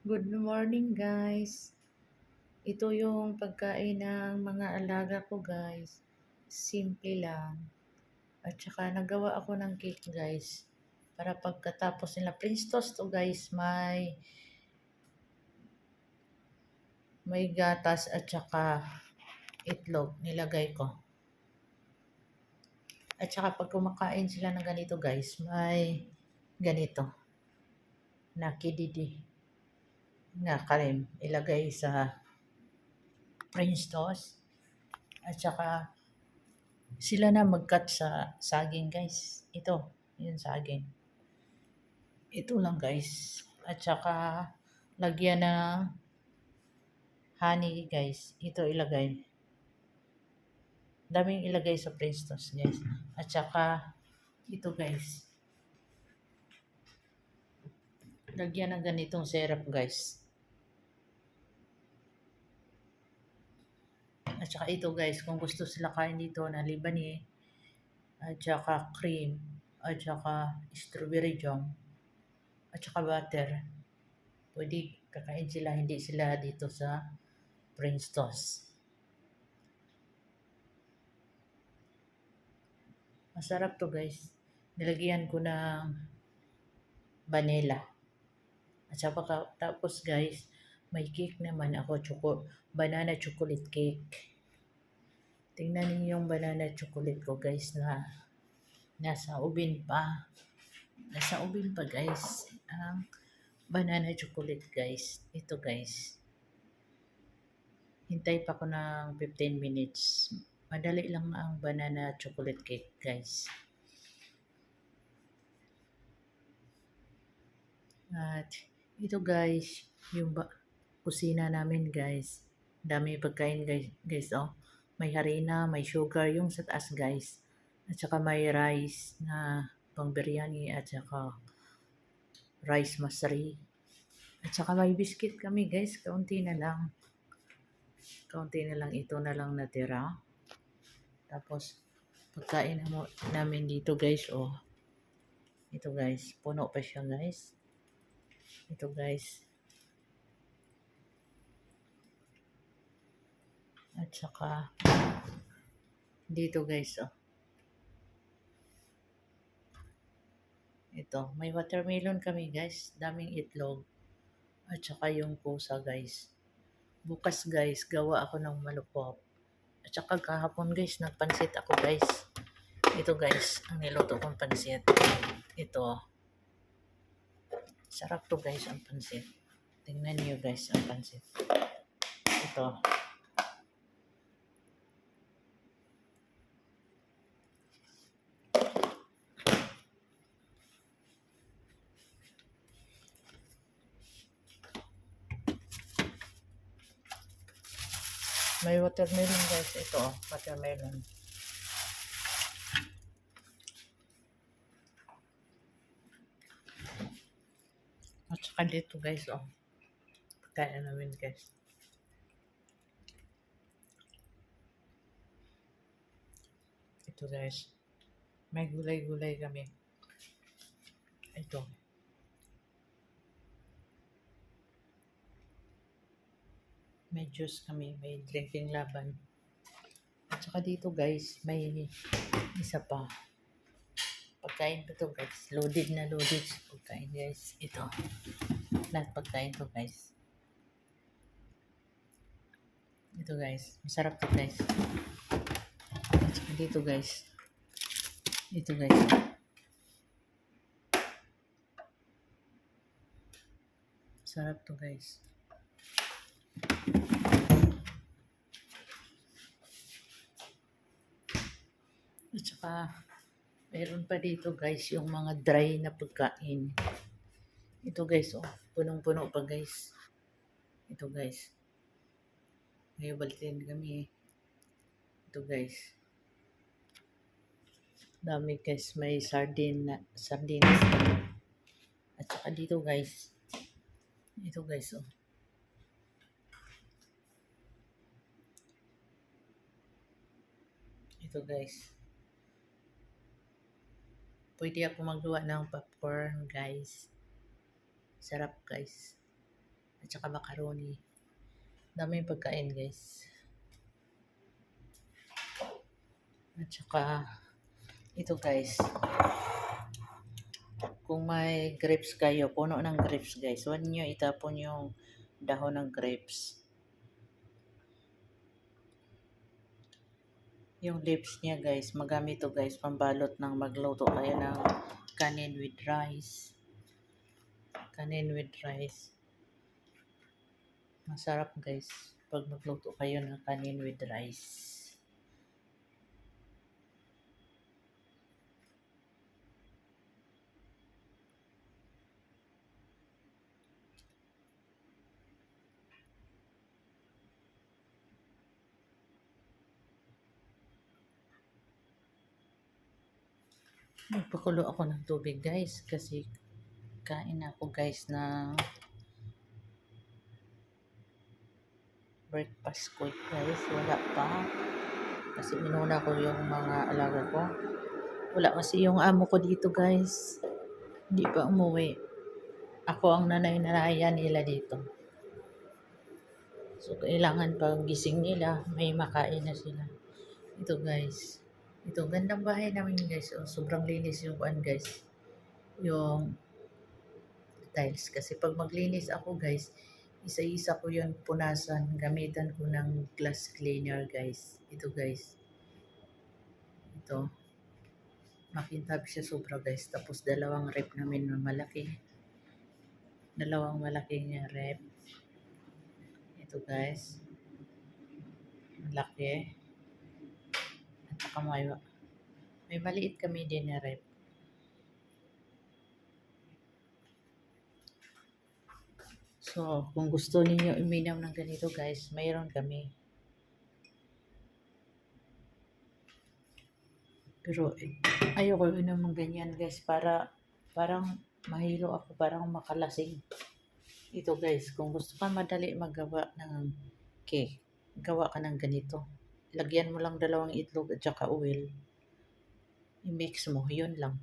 Good morning guys. Ito yung pagkain ng mga alaga ko guys. Simple lang. At saka nagawa ako ng cake guys. Para pagkatapos nila French toast to guys, may gatas at saka itlog nilagay ko. At saka pag kumakain sila ng ganito guys, may ganito na kididi na kalim ilagay sa French toast. At saka sila na mag-cut sa saging guys. Ito, yung saging. Ito lang guys. At saka lagyan ng honey guys. Ito ilagay. Daming ilagay sa French toast guys. At saka ito guys. Lagyan ng ganitong syrup guys. At saka ito guys, kung gusto sila kain dito na libani, at saka cream, at saka strawberry jam, at saka butter. Pwede kakain sila, hindi sila dito sa French toast. Masarap to guys. Nilagyan ko ng vanilla. At saka tapos guys, may cake naman ako, banana chocolate cake. Tingnan niyo yung banana chocolate ko guys na nasa ubin pa. Nasa ubin pa guys. Ang banana chocolate guys. Ito guys. Hintay pa ko ng 15 minutes. Madali lang ang banana chocolate cake guys. At ito guys, yung kusina namin guys. Dami pagkain guys oh. May harina, may sugar yung sa taas guys. At saka may rice na pang biryani at saka rice masari. At saka may biscuit kami guys, kaunti na lang. Kaunti na lang, ito na lang natira. Tapos pagkain namin dito guys oh. Ito guys, puno pa siya guys. Ito guys. At saka dito guys oh. Ito, may watermelon kami guys, daming itlog. At saka yung pusa guys. Bukas guys, gawa ako ng malupop. At saka kahapon guys, nagpansit ako guys. Ito guys, ang niluto kong pansit. Ito. Sarap to guys ang pansit. Tingnan niyo guys ang pansit. Ito. May watermelon guys. Ito, watermelon. At saka dito guys, oh. Kaya namin guys. Ito guys. May gulay-gulay kami. Ito. May juice kami. May drinking laban. At saka dito guys, may isa pa. Pagkain ko to guys. Loaded na loaded sa pagkain guys. Ito. Lahat pagkain to guys. Ito guys. Masarap to guys. At saka dito guys. Ito guys. Sarap to guys. At saka meron pa dito guys yung mga dry na pagkain. Ito guys oh. Punong-puno pa guys. Ito guys. May baltin kami. Ito guys. Dami guys. May sardinas. At saka dito guys. Ito guys oh. Ito guys. Pwede ako magawa ng popcorn guys. Sarap guys. at saka macaroni. Daming pagkain guys. At saka ito guys, kung may grapes kayo, puno ng grapes guys, huwag nyo itapon yung dahon ng grapes. Yung leaves niya guys, magamit to guys, pambalot ng magluto kayo ng kanin with rice. Kanin with rice. Masarap guys, pag magluto kayo ng kanin with rice. Nagpakulo ako ng tubig guys kasi kain ako guys ng breakfast ko guys. Wala pa kasi inuna ko yung mga alaga ko. Wala kasi yung amo ko dito guys, hindi pa umuwi. Ako ang nanay-nanayan nila dito, so kailangan pag gising nila may makain na sila. Ito guys, ito gandang bahay namin guys. Sobrang linis yung kuan guys, yung tiles. Kasi pag maglinis ako guys, isa-isa ko yun punasan. Gamitan ko ng glass cleaner guys. Ito guys. Ito. Makintab siya sobra guys. Tapos dalawang rep namin na malaki. Dalawang malaking rep. Ito guys. Malaki. At saka may maliit kami din na rep. So, kung gusto niyo uminom ng ganito guys, mayroon kami. Pero ayoko inom ng ganyan guys, parang mahilo ako, parang makalasing. Ito guys, kung gusto ka madali magawa ng cake, gawa ka ng ganito. Lagyan mo lang 2 itlog at saka oil. I-mix mo, yun lang.